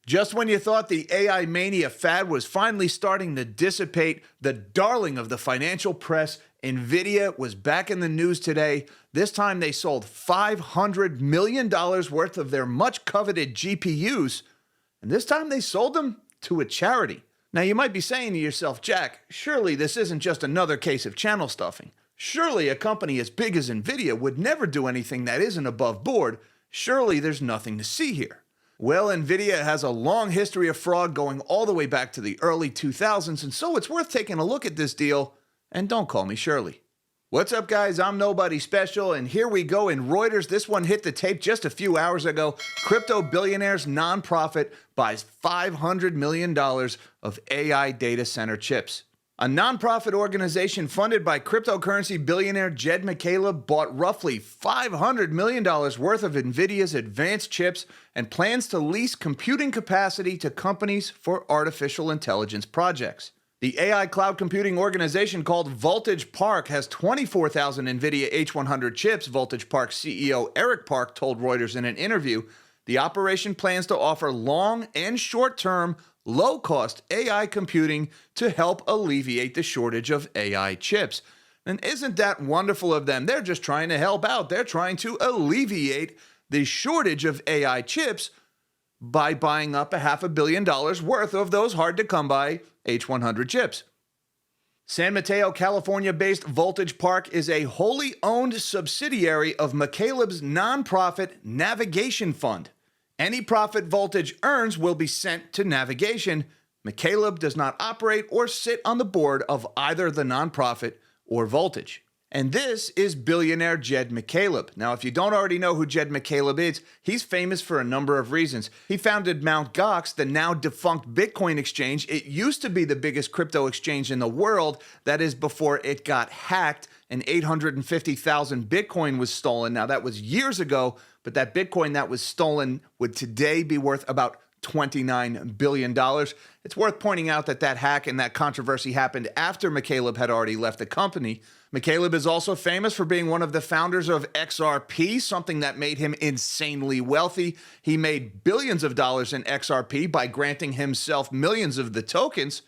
Just when you thought the AI Mania fad was finally starting to dissipate, the darling of the financial press, Nvidia, was back in the news today. This time they sold $500 million worth of their much coveted GPUs, and this time they sold them to a charity. Now you might be saying to yourself, Jack, surely this isn't just another case of channel stuffing. Surely a company as big as Nvidia would never do anything that isn't above board. Surely there's nothing to see here. Well, Nvidia has a long history of fraud going all the way back to the early 2000s, and so it's worth taking a look at this deal, and don't call me Shirley. What's up, guys? I'm Nobody Special, and here we go in Reuters. This one hit the tape just a few hours ago. Crypto billionaire's nonprofit buys $500 million of AI data center chips. A nonprofit organization funded by cryptocurrency billionaire Jed McCaleb bought roughly $500 million worth of Nvidia's advanced chips and plans to lease computing capacity to companies for artificial intelligence projects. The AI cloud computing organization called Voltage Park has 24,000 Nvidia H100 chips, Voltage Park CEO Eric Park told Reuters in an interview. The operation plans to offer long and short-term, low-cost AI computing to help alleviate the shortage of AI chips. And isn't that wonderful of them? They're just trying to help out. They're trying to alleviate the shortage of AI chips by buying up $500 million worth of those hard-to-come-by H100 chips. San Mateo, California-based Voltage Park is a wholly owned subsidiary of McCaleb's nonprofit Navigation Fund. Any profit Voltage earns will be sent to Navigation. McCaleb does not operate or sit on the board of either the nonprofit or Voltage. And this is billionaire Jed McCaleb. Now, if you don't already know who Jed McCaleb is, he's famous for a number of reasons. He founded Mt. Gox, the now defunct Bitcoin exchange. It used to be the biggest crypto exchange in the world. That is before it got hacked and 850,000 Bitcoin was stolen. Now, that was years ago, but that Bitcoin that was stolen would today be worth about $29 billion. It's worth pointing out that that hack and that controversy happened after McCaleb had already left the company. McCaleb is also famous for being one of the founders of XRP, something that made him insanely wealthy. He made billions of dollars in XRP by granting himself millions of the tokens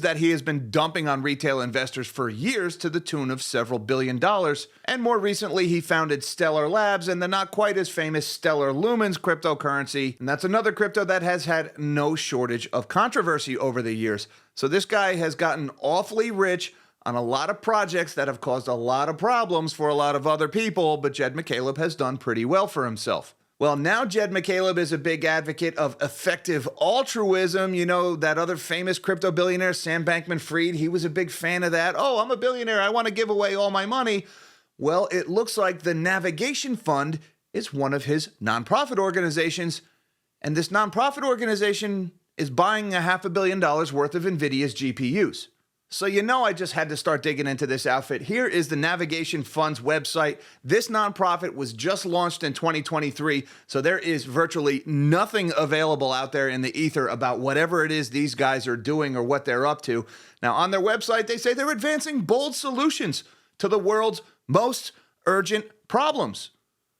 that he has been dumping on retail investors for years to the tune of several billion dollars. And more recently, he founded Stellar Labs and the not quite as famous Stellar Lumens cryptocurrency. And that's another crypto that has had no shortage of controversy over the years. So this guy has gotten awfully rich on a lot of projects that have caused a lot of problems for a lot of other people, but Jed McCaleb has done pretty well for himself. Well, now Jed McCaleb is a big advocate of effective altruism. You know, that other famous crypto billionaire, Sam Bankman-Fried, he was a big fan of that. Oh, I'm a billionaire, I want to give away all my money. Well, it looks like the Navigation Fund is one of his nonprofit organizations, and this nonprofit organization is buying $500 million worth of Nvidia's GPUs. So you know I just had to start digging into this outfit. Here is the Navigation Fund's website. This nonprofit was just launched in 2023, so there is virtually nothing available out there in the ether about whatever it is these guys are doing or what they're up to. Now, on their website, they say they're advancing bold solutions to the world's most urgent problems.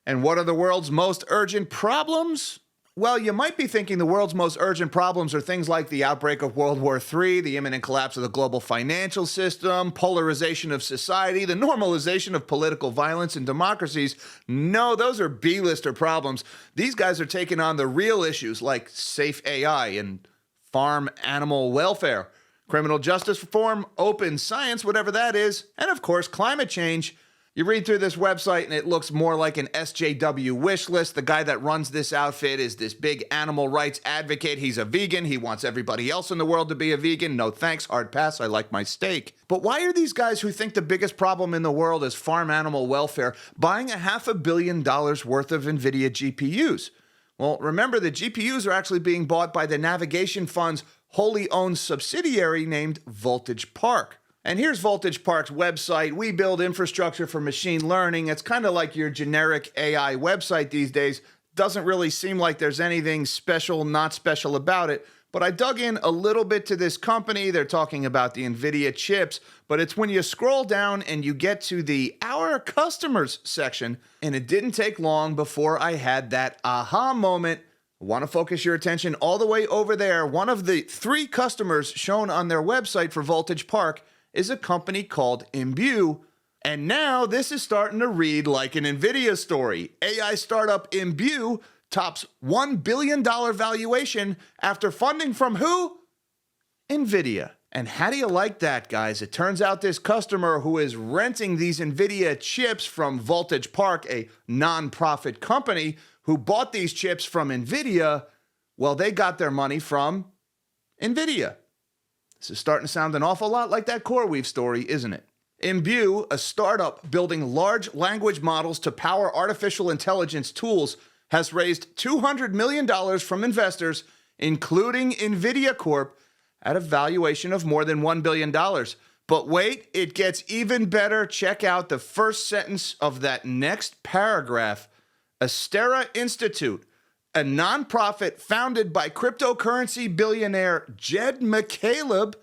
And what are the world's most urgent problems? Well, you might be thinking the world's most urgent problems are things like the outbreak of World War III, the imminent collapse of the global financial system, polarization of society, the normalization of political violence in democracies. No, those are B-lister problems. These guys are taking on the real issues like safe AI and farm animal welfare, criminal justice reform, open science, whatever that is, and of course, climate change. You read through this website and it looks more like an SJW wish list. The guy that runs this outfit is this big animal rights advocate. He's a vegan. He wants everybody else in the world to be a vegan. No thanks, hard pass. I like my steak. But why are these guys who think the biggest problem in the world is farm animal welfare buying $500 million worth of Nvidia GPUs? Well, remember the GPUs are actually being bought by the Navigation Fund's wholly owned subsidiary named Voltage Park. And here's Voltage Park's website. We build infrastructure for machine learning. It's kind of like your generic AI website these days. Doesn't really seem like there's anything special, not special about it. But I dug in a little bit to this company. They're talking about the Nvidia chips, but it's when you scroll down and you get to the Our Customers section, and it didn't take long before I had that aha moment. I want to focus your attention all the way over there. One of the 3 customers shown on their website for Voltage Park is a company called Imbue. And now this is starting to read like an Nvidia story. AI startup Imbue tops $1 billion valuation after funding from who? Nvidia. And how do you like that, guys? It turns out this customer who is renting these Nvidia chips from Voltage Park, a nonprofit company who bought these chips from Nvidia, well, they got their money from Nvidia. This is starting to sound an awful lot like that CoreWeave story, isn't it? Imbue, a startup building large language models to power artificial intelligence tools, has raised $200 million from investors, including Nvidia Corp, at a valuation of more than $1 billion. But wait, it gets even better. Check out the first sentence of that next paragraph. Astera Institute, a nonprofit founded by cryptocurrency billionaire Jed McCaleb,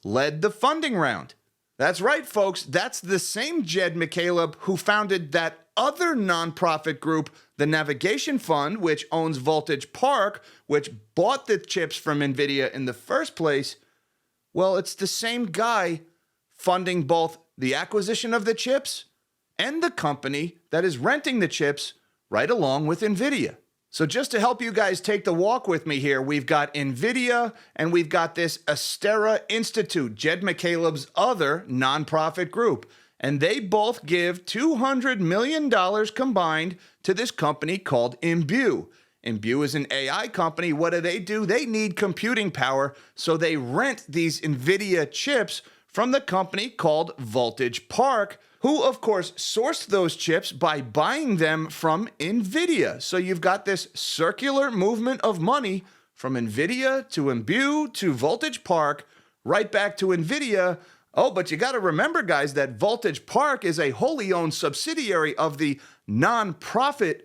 led the funding round. That's right, folks. That's the same Jed McCaleb who founded that other nonprofit group, the Navigation Fund, which owns Voltage Park, which bought the chips from Nvidia in the first place. Well, it's the same guy funding both the acquisition of the chips and the company that is renting the chips right along with Nvidia. So just to help you guys take the walk with me here, we've got Nvidia and we've got this Astera Institute, Jed McCaleb's other nonprofit group. And they both give $200 million combined to this company called Imbue. Imbue is an AI company. What do? They need computing power, so they rent these Nvidia chips from the company called Voltage Park, who, of course, sourced those chips by buying them from Nvidia. So you've got this circular movement of money from Nvidia to Imbue to Voltage Park, right back to Nvidia. Oh, but you got to remember, guys, that Voltage Park is a wholly owned subsidiary of the nonprofit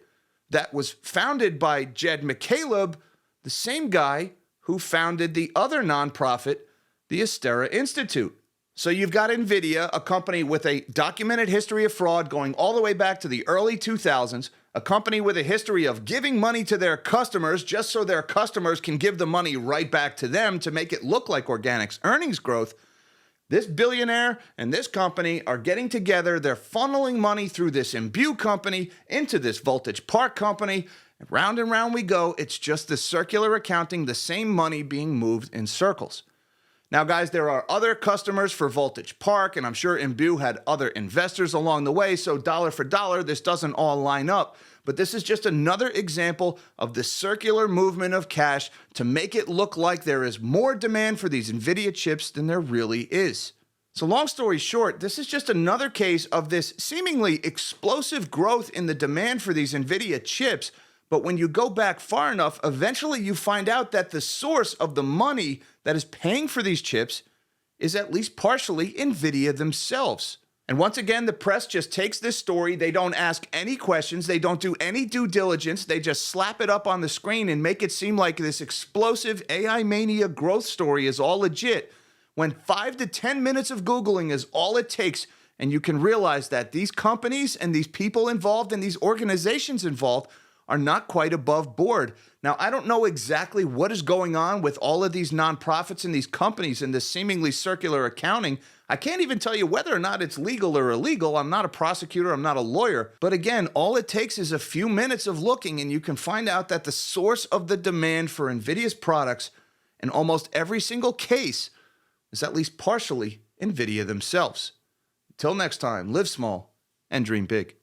that was founded by Jed McCaleb, the same guy who founded the other nonprofit, the Astera Institute. So you've got Nvidia, a company with a documented history of fraud going all the way back to the early 2000s, a company with a history of giving money to their customers just so their customers can give the money right back to them to make it look like organic earnings growth. This billionaire and this company are getting together. They're funneling money through this Imbue company into this Voltage Park company. And round we go. It's just the circular accounting, the same money being moved in circles. Now, guys, there are other customers for Voltage Park, and I'm sure Imbue had other investors along the way, so dollar for dollar, this doesn't all line up. But this is just another example of the circular movement of cash to make it look like there is more demand for these Nvidia chips than there really is. So long story short, this is just another case of this seemingly explosive growth in the demand for these Nvidia chips. But when you go back far enough, eventually you find out that the source of the money that is paying for these chips is at least partially Nvidia themselves. And once again, the press just takes this story. They don't ask any questions. They don't do any due diligence. They just slap it up on the screen and make it seem like this explosive AI Mania growth story is all legit, when 5 to 10 minutes of Googling is all it takes, and you can realize that these companies and these people involved and these organizations involved are not quite above board. Now, I don't know exactly what is going on with all of these nonprofits and these companies and this seemingly circular accounting. I can't even tell you whether or not it's legal or illegal. I'm not a prosecutor. I'm not a lawyer. But again, all it takes is a few minutes of looking and you can find out that the source of the demand for NVIDIA's products in almost every single case is at least partially NVIDIA themselves. Until next time, live small and dream big.